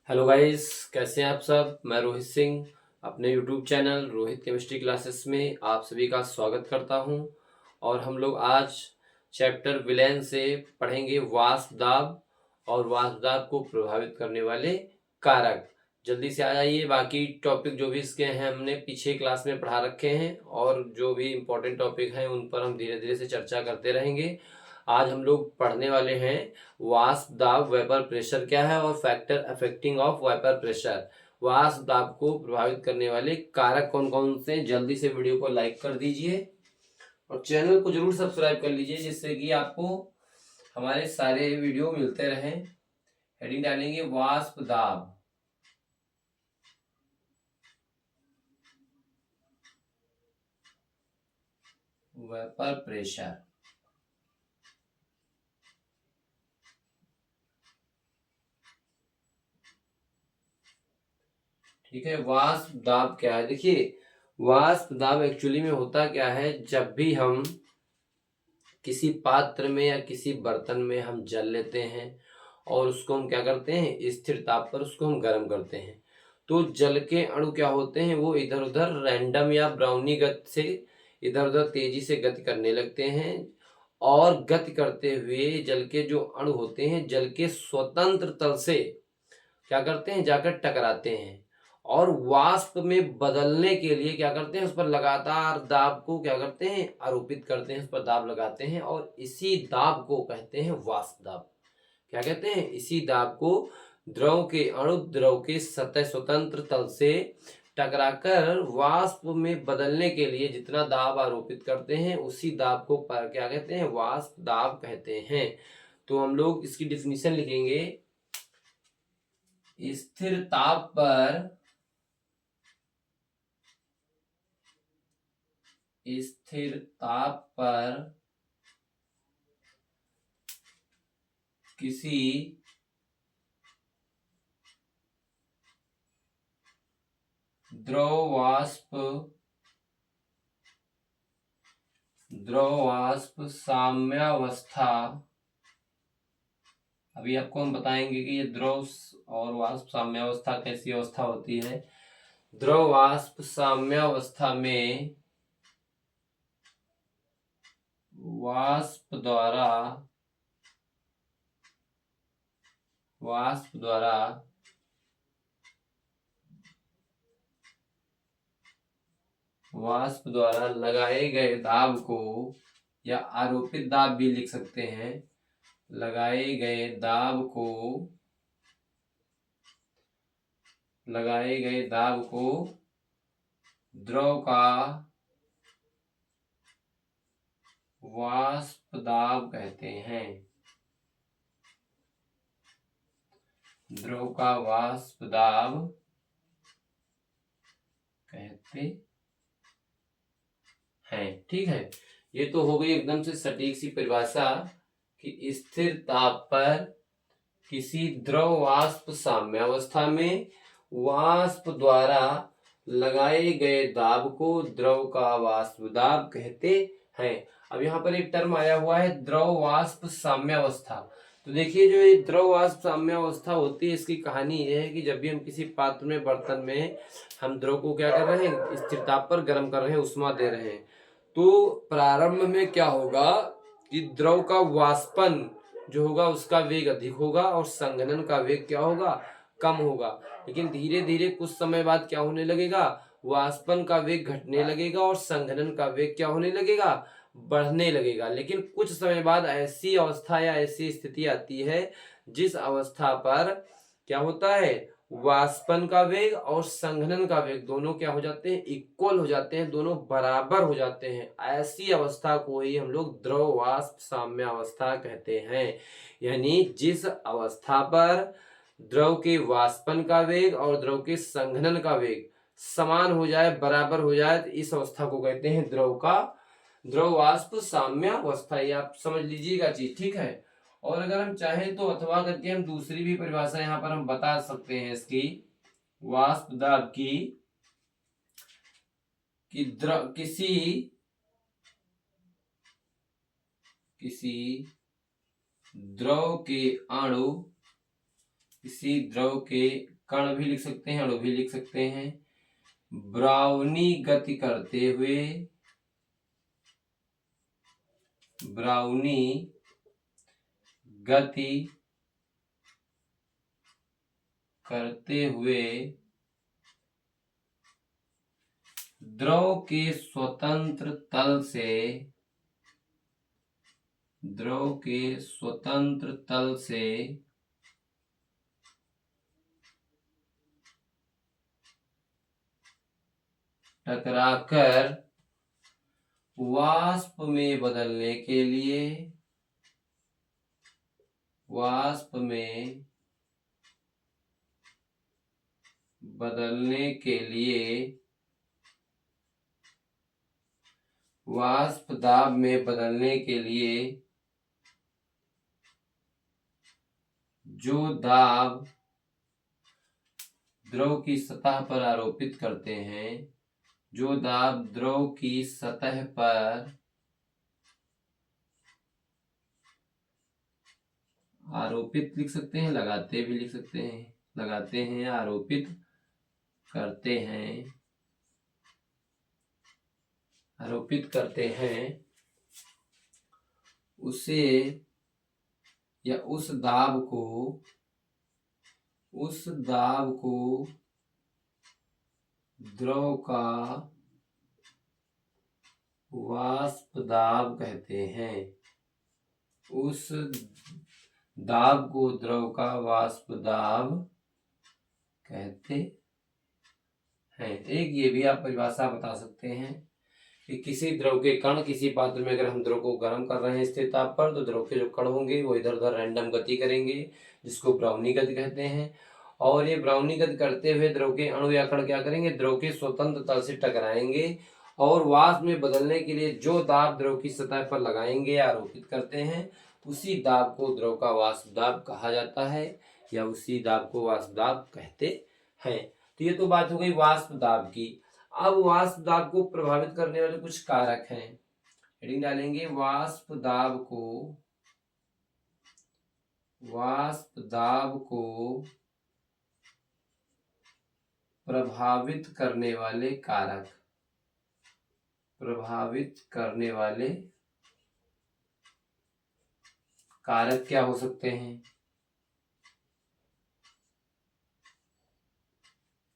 Hello guys, कैसे हैं आप सब। मैं रोहित सिंह अपने YouTube channel Rohit chemistry classes में आप सभी का स्वागत करता हूं। और हम लोग आज चैप्टर विलेन से पढ़ेंगे वाष्प दाब और वाष्प दाब को प्रभावित करने वाले कारक। जल्दी से आ जाइए। बाकी टॉपिक जो भी इसके हैं हमने पीछे क्लास में पढ़ा रखे हैं और जो भी इम्पोर्टेंट टॉपिक हैं उन पर हम धीरे धीरे से चर्चा करते रहेंगे। आज हम लोग पढ़ने वाले हैं वाष्प दाब वेपर प्रेशर क्या है और factor affecting of vapour pressure. वाष्प दाब को प्रभावित करने वाले कारक कौन कौन से। जल्दी से वीडियो को लाइक कर दीजिए और चैनल को जरूर सब्सक्राइब कर लीजिए जिससे कि आपको हमारे सारे वीडियो मिलते रहें। हेडिंग डालेंगे वाष्प दाब, वेपर प्रेशर। ठीक है, वाष्प दाब क्या है। देखिए, वाष्प दाब एक्चुअली में होता क्या है, जब भी हम किसी पात्र में या किसी बर्तन में हम जल लेते हैं और उसको हम क्या करते हैं, स्थिर ताप पर उसको हम गर्म करते हैं, तो जल के अणु क्या होते हैं, वो इधर उधर रैंडम या ब्राउनी गति से इधर उधर तेजी से गति करने लगते हैं। और गति करते हुए जल के जो अणु होते हैं जल के स्वतंत्र तल से क्या करते हैं, जाकर टकराते हैं और वाष्प में बदलने के लिए क्या करते हैं, उस पर लगातार दाब को क्या करते हैं, आरोपित करते हैं, उस पर दाब लगाते हैं और इसी दाब को कहते हैं वाष्प दाब। क्या कहते हैं, इसी दाब को द्रव के अणु द्रव के सतह स्वतंत्र तल से टकराकर वाष्प में बदलने के लिए जितना दाब आरोपित करते हैं उसी दाब को पर क्या कहते हैं, वाष्प दाब कहते हैं। तो हम लोग इसकी डिफिनीशन लिखेंगे। स्थिर ताप पर स्थिर ताप पर किसी द्रव वाष्प साम्यावस्था। अभी आपको हम बताएंगे कि ये द्रव और वाष्प साम्यावस्था कैसी अवस्था होती है। द्रव वाष्प साम्यावस्था में वाष्प द्वारा वाष्प द्वारा वाष्प द्वारा लगाए गए दाब को, या आरोपित दाब भी लिख सकते हैं, लगाए गए दाब को द्रव का वाष्प दाब कहते हैं। द्रव का वाष्प दाब कहते हैं। ठीक है, ये तो हो गई एकदम से सटीक सी परिभाषा कि स्थिर ताप पर किसी द्रव वाष्प साम्यावस्था में वाष्प द्वारा लगाए गए दाब को द्रव का वाष्प दाब कहते हैं। अब यहाँ पर एक टर्म आया हुआ है द्रव वाष्प साम्यावस्था। तो देखिए, जो ये द्रव वाष्प साम्यावस्था होती है इसकी कहानी ये है कि जब भी हम किसी पात्र में बर्तन में हम द्रव को क्या कर रहे हैं, स्थिर ताप पर गर्म कर रहे हैं, उष्मा दे रहे हैं, तो प्रारंभ में क्या होगा कि द्रव का वाष्पन जो होगा उसका वेग अधिक होगा और संघनन का वेग क्या होगा, कम होगा। लेकिन धीरे धीरे कुछ समय बाद क्या होने लगेगा, वाष्पन का वेग घटने लगेगा और संघनन का वेग क्या होने लगेगा, बढ़ने लगेगा। लेकिन कुछ समय बाद ऐसी अवस्था या ऐसी स्थिति आती है जिस अवस्था पर क्या होता है, वाष्पन का वेग और संघनन का वेग दोनों क्या हो जाते हैं, इक्वल हो जाते हैं, दोनों बराबर हो जाते हैं। ऐसी अवस्था को ही हम लोग द्रव वाष्प साम्य अवस्था कहते हैं। यानी जिस अवस्था पर द्रव के वाष्पन का वेग और द्रव के संघनन का वेग समान हो जाए, बराबर हो जाए, तो इस अवस्था को कहते हैं द्रव वाष्प साम्य अवस्था। ये आप समझ लीजिएगा चीज, ठीक है। और अगर हम चाहें तो अथवा करके हम दूसरी भी परिभाषा यहाँ पर हम बता सकते हैं इसकी, वाष्प दाब की, कि किसी द्रव के कण भी लिख सकते हैं, अणु भी लिख सकते हैं। ब्राउनी गति करते हुए, ब्राउनी गति करते हुए द्रव के स्वतंत्र तल से, द्रव के स्वतंत्र तल से टकराकर वाष्प में बदलने के लिए, वाष्प में बदलने के लिए वाष्प दाब में बदलने के लिए जो दाब द्रव की सतह पर आरोपित करते हैं, जो दाब द्रव की सतह पर आरोपित लिख सकते हैं, लगाते भी लिख सकते हैं, लगाते हैं, आरोपित करते हैं, आरोपित करते हैं, उसे या उस दाब को, उस दाब को द्रव का वाष्प दाब कहते हैं। उस दाब को द्रव का वाष्प दाब कहते हैं। एक ये भी आप परिभाषा बता सकते हैं कि किसी द्रव के कण किसी पात्र में, अगर हम द्रव को गर्म कर रहे हैं स्थिर ताप पर, तो द्रव के जो कण होंगे वो इधर उधर रैंडम गति करेंगे, जिसको ब्राउनी गति कहते हैं। और ये ब्राउनी गति करते हुए द्रव के अणु या कण क्या करेंगे, द्रव के स्वतंत्र तल से टकराएंगे और वाष्प में बदलने के लिए जो दाब द्रव की सतह पर लगाएंगे, आरोपित करते हैं, उसी दाब को द्रव का वाष्प दाब कहा जाता है, या उसी दाब को वाष्प दाब कहते हैं। तो ये तो बात हो गई वाष्प दाब की। अब वाष्प दाब को प्रभावित करने वाले कुछ कारक हैं, हेडिंग डालेंगे वाष्प दाब को, वाष्प दाब को प्रभावित करने वाले कारक, प्रभावित करने वाले कारक क्या हो सकते हैं।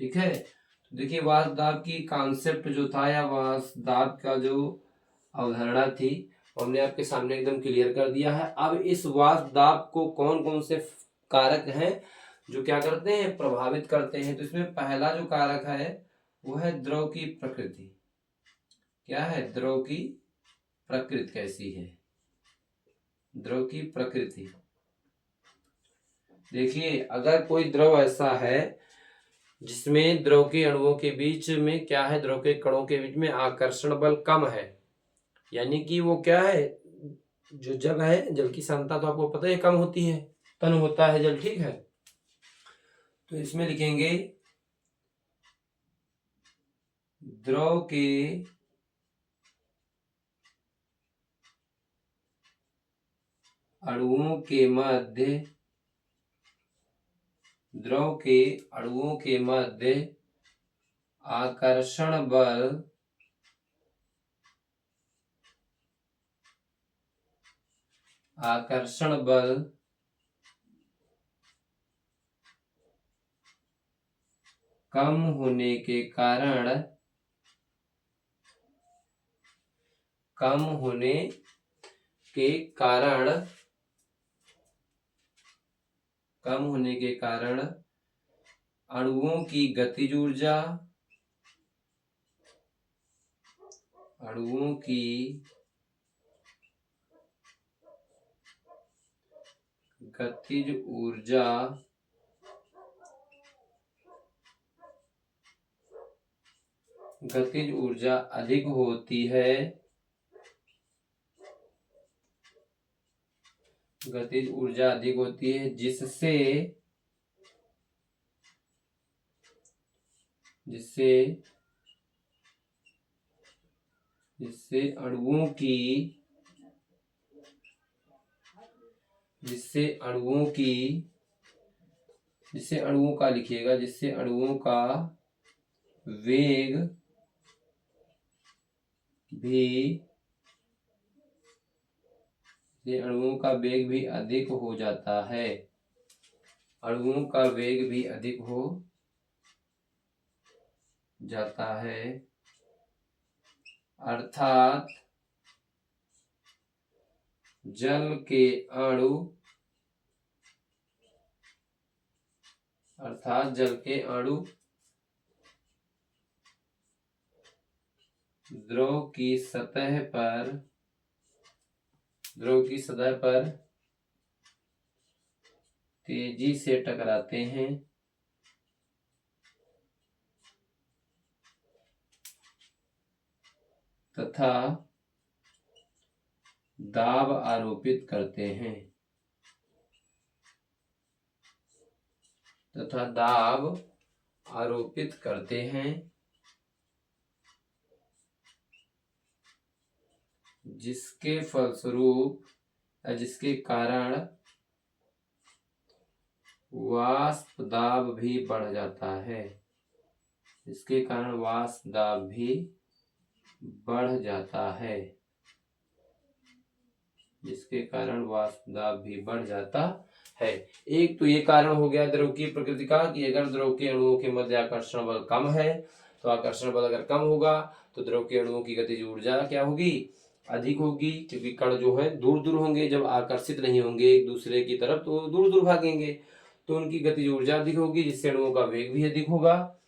ठीक है, तो देखिए वाष्प दाब की कॉन्सेप्ट जो था, या वाष्प दाब का जो अवधारणा थी, हमने आपके सामने एकदम क्लियर कर दिया है। अब इस वाष्प दाब को कौन कौन से कारक हैं जो क्या करते हैं, प्रभावित करते हैं। तो इसमें पहला जो कारक है वो है द्रव की प्रकृति। क्या है, द्रव की प्रकृति कैसी है, द्रव की प्रकृति। देखिए अगर कोई द्रव ऐसा है जिसमें द्रव के अणुओं के बीच में क्या है, द्रव के कणों के बीच में आकर्षण बल कम है, यानी कि वो क्या है, जो जल है, जल की सांद्रता तो आपको पता है कम होती है, तन होता है जल, ठीक है। तो इसमें लिखेंगे द्रव के अणुओं के मध्य, द्रव के अणुओं के मध्य आकर्षण बल कम होने के कारण, कम होने के कारण, कम होने के कारण अणुओं की गतिज ऊर्जा, अणुओं की गतिज ऊर्जा गतिज ऊर्जा अधिक होती है, गतिज ऊर्जा अधिक होती है, जिससे जिससे जिससे अणुओं की जिससे अणुओं की जिससे अणुओं का लिखिएगा, जिससे अणुओं का वेग भी अणुओं का वेग भी अधिक हो जाता है, अणुओं का वेग भी अधिक हो जाता है, अर्थात जल के अणु द्रव की सतह पर तेजी से टकराते हैं तथा दाब आरोपित करते हैं, जिसके फलस्वरूप जिसके कारण वाष्प दाब भी बढ़ जाता है, एक तो ये कारण हो गया द्रव की प्रकृति का कि अगर द्रव के अणुओं के मध्य आकर्षण बल कम है, तो आकर्षण बल अगर कम होगा तो द्रव के अणुओं की गतिज ऊर्जा क्या होगी, अधिक होगी, क्योंकि कण जो है दूर दूर होंगे, जब आकर्षित नहीं होंगे एक दूसरे की तरफ तो दूर दूर भागेंगे, तो उनकी गतिज ऊर्जा अधिक होगी, जिससे अणुओं का वेग भी अधिक होगा।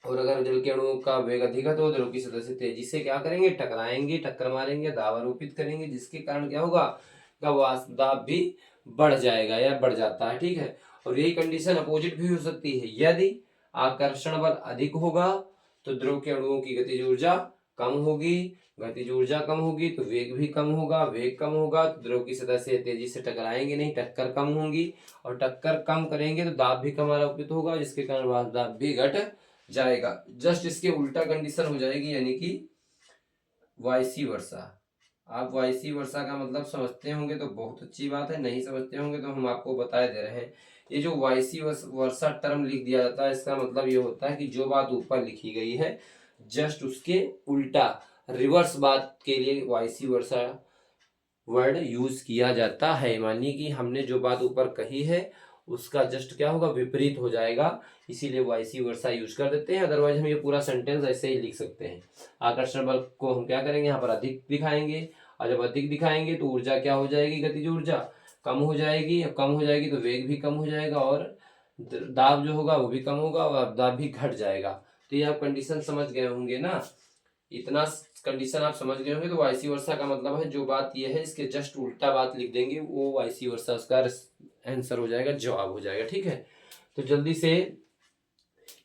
और अगर जल के अणुओं का वेग अधिक है तो द्रव की सतह से तेजी से क्या करेंगे, टकराएंगे, टक्कर मारेंगे, दाब आरोपित करेंगे, जिसके कारण क्या होगा, वाष्प दाब भी बढ़ जाएगा या बढ़ जाता है। ठीक है, और यही कंडीशन अपोजिट भी हो सकती है, यदि आकर्षण बल अधिक होगा तो द्रव के अणुओं की गतिज ऊर्जा कम होगी, गतिज ऊर्जा कम होगी तो वेग भी कम होगा, वेग कम होगा तो द्रव की सतह से तेजी से टकराएंगे नहीं, टक्कर कम होगी, और टक्कर कम करेंगे तो दाब भी कम आरोपित होगा, जिसके कारण वाष्प दाब भी घट जाएगा। जस्ट इसके उल्टा कंडीशन हो जाएगी, यानी कि वाइसी वर्सा। आप वाइसी वर्सा का मतलब समझते होंगे तो बहुत अच्छी बात है, नहीं समझते होंगे तो हम आपको बता दे रहे हैं। ये जो वाइसी वर्सा टर्म लिख दिया जाता है, इसका मतलब ये होता है कि जो बात ऊपर लिखी गई है जस्ट उसके उल्टा रिवर्स बात के लिए वाइसी वर्सा वर्ड यूज किया जाता है। मानिए कि हमने जो बात ऊपर कही है उसका जस्ट क्या होगा, विपरीत हो जाएगा, इसीलिए वाइसी वर्सा यूज कर देते हैं। अदरवाइज हम ये पूरा सेंटेंस ऐसे ही लिख सकते हैं। आकर्षण बल को हम क्या करेंगे, यहाँ पर अधिक दिखाएंगे, और जब अधिक दिखाएंगे तो ऊर्जा क्या हो जाएगी, गतिज ऊर्जा कम हो जाएगी, कम हो जाएगी तो वेग भी कम हो जाएगा, और दाब जो होगा वो भी कम होगा, और दाब भी घट जाएगा। तो ये आप कंडीशन समझ गए होंगे ना, इतना कंडीशन आप समझ गए होंगे। तो वाइसी वर्सा का मतलब है जो बात ये है इसके जस्ट उल्टा बात लिख देंगे, वो वाइसी वर्सा उसका आंसर हो जाएगा, जवाब हो जाएगा। ठीक है, तो जल्दी से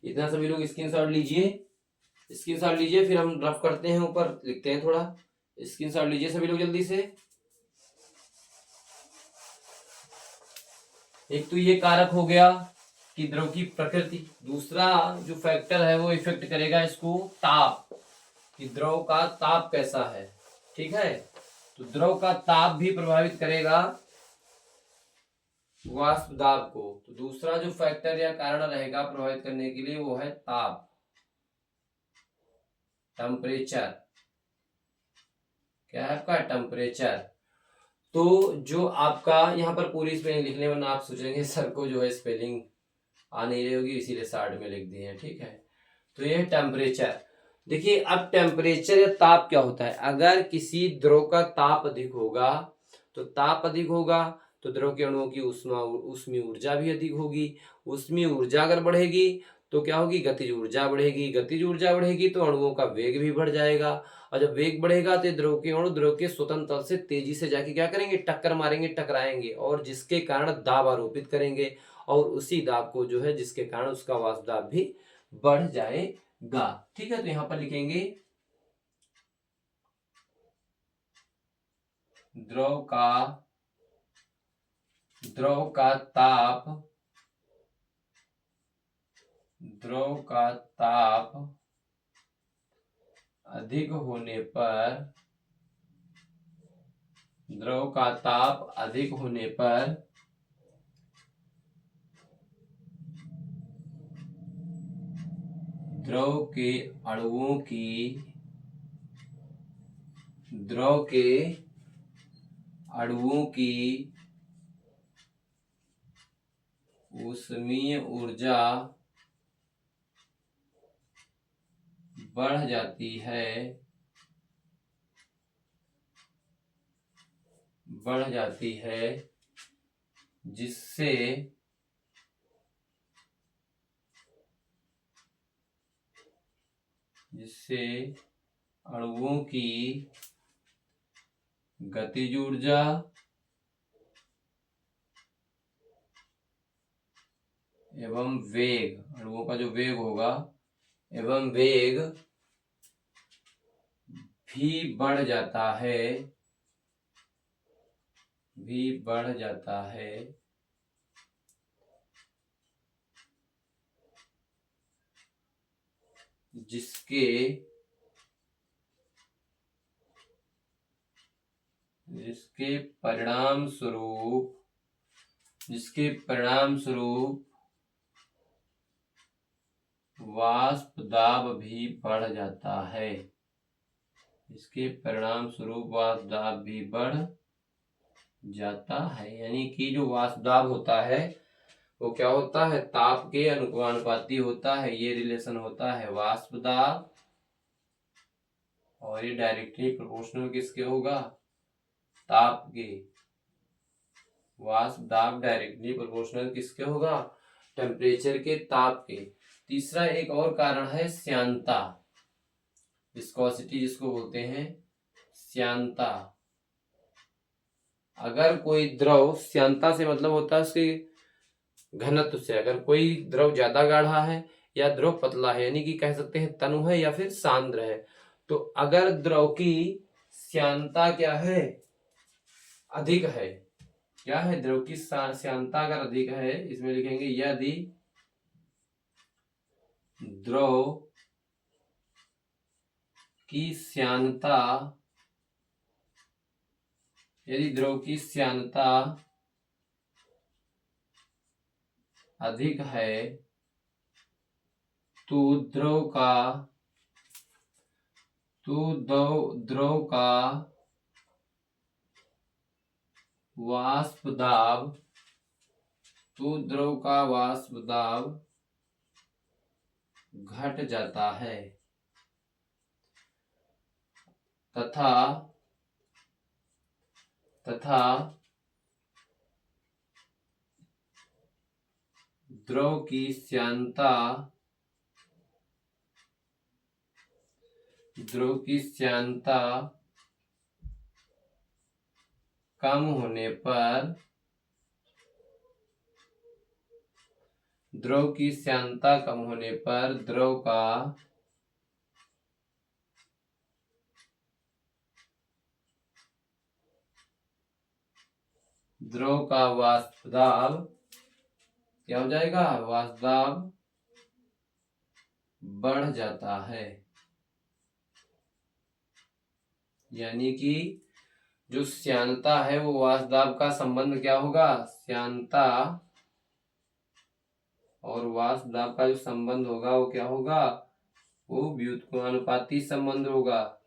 इतना सभी लोग स्क्रीनशॉट लीजिए, फिर हम रफ करते हैं, ऊपर लिखते हैं थोड़ा। स्क्रीनशॉट लीजिए सभी लोग जल्दी से। एक तो ये कारक हो गया कि द्रव की प्रकृति, दूसरा जो फैक्टर है वो इफेक्ट करेगा इसको ताप, कि द्रव का ताप कैसा है। ठीक है, तो द्रव का ताप भी प्रभावित करेगा वाष्प दाब को। तो दूसरा जो फैक्टर या कारण रहेगा प्रभावित करने के लिए वो है ताप, टेम्परेचर। क्या है आपका, टेम्परेचर। तो जो आपका यहाँ पर पूरी स्पेलिंग लिखने, वरना आप सोचेंगे सर को जो है स्पेलिंग आ नहीं रही होगी, इसीलिए साइड में लिख दिए हैं। ठीक है, तो ये है टेम्परेचर। देखिए अब टेम्परेचर या ताप क्या होता है, अगर किसी द्रव का ताप अधिक होगा तो द्रव के अणुओं की ऊष्मीय ऊर्जा भी अधिक होगी, ऊष्मीय ऊर्जा अगर बढ़ेगी तो क्या होगी, गतिज ऊर्जा बढ़ेगी, गतिज ऊर्जा बढ़ेगी तो अणुओं का वेग भी बढ़ जाएगा, और जब वेग बढ़ेगा तो द्रव के अणु द्रव के स्वतंत्र तल से तेजी से जाके क्या करेंगे, टक्कर मारेंगे, टकराएंगे, और जिसके कारण दाब आरोपित करेंगे, और उसी दाब को जो है जिसके कारण उसका वाष्प दाब भी बढ़ जाएगा। ठीक है, तो यहां पर लिखेंगे द्रव का ताप अधिक होने पर द्रव के अणुओं की ऊष्मीय ऊर्जा बढ़ जाती है जिससे अणुओं की गतिज ऊर्जा एवं वेग, अणुओं का जो वेग होगा एवं वेग भी बढ़ जाता है जिसके परिणाम स्वरूप वाष्प दाब भी बढ़ जाता है। इसके परिणाम स्वरूप वाष्प दाब भी बढ़ जाता है, यानी कि जो वाष्प दाब होता है वो क्या होता है, ताप के अनुपाती होता है। ये रिलेशन होता है वाष्प दाब, और ये डायरेक्टली प्रोपोर्शनल किसके होगा, ताप के। वाष्प दाब डायरेक्टली प्रोपोर्शनल किसके होगा, टेम्परेचर के, ताप के। तीसरा एक और कारण है श्यानता, विस्कोसिटी जिसको बोलते हैं श्यानता। अगर कोई द्रव, श्यानता से मतलब होता है उसके घनत्व से, अगर कोई द्रव ज्यादा गाढ़ा है या द्रव पतला है, यानी कि कह सकते हैं तनु है या फिर सांद्र है, तो अगर द्रव की श्यानता क्या है, अधिक है, क्या है, द्रव की श्यानता अगर अधिक है, इसमें लिखेंगे यदि द्रव की श्यानता अधिक है तो द्रव का वाष्प दाब घट जाता है तथा द्रव की श्यानता कम होने पर द्रव का वाष्प दाब क्या हो जाएगा, वाष्प दाब बढ़ जाता है। यानी कि जो श्यानता है वो वाष्प दाब का संबंध क्या होगा, श्यानता और वाष्प दाब का जो संबंध होगा वो क्या होगा, वो व्युत्क्रमानुपाती संबंध होगा।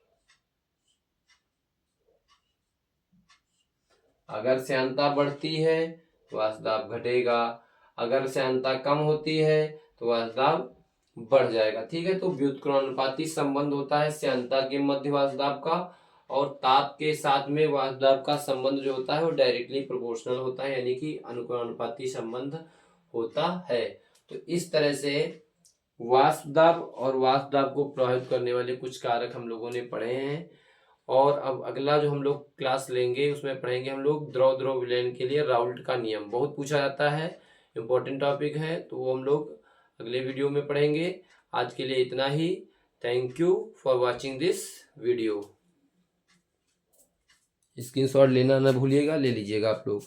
अगर श्यानता बढ़ती है तो वाष्प दाब घटेगा, अगर श्यानता कम होती है तो वाष्प दाब बढ़ जाएगा। ठीक है, तो व्युत्क्रमानुपाती संबंध होता है श्यानता के मध्य वाष्प दाब का, और ताप के साथ में वाष्प दाब का संबंध जो होता है वो डायरेक्टली प्रोपोर्शनल होता है, यानी कि अनुक्रमानुपाती संबंध होता है। तो इस तरह से वाष्प दाब और वाष्प दाब को प्रभावित करने वाले कुछ कारक हम लोगों ने पढ़े हैं। और अब अगला जो हम लोग क्लास लेंगे उसमें पढ़ेंगे हम लोग द्रव विलयन के लिए राउल्ट का नियम, बहुत पूछा जाता है, इम्पोर्टेंट टॉपिक है, तो वो हम लोग अगले वीडियो में पढ़ेंगे। आज के लिए इतना ही। Thank you for watching this video. Screenshot लेना ना भूलिएगा, ले लीजिएगा आप लोग।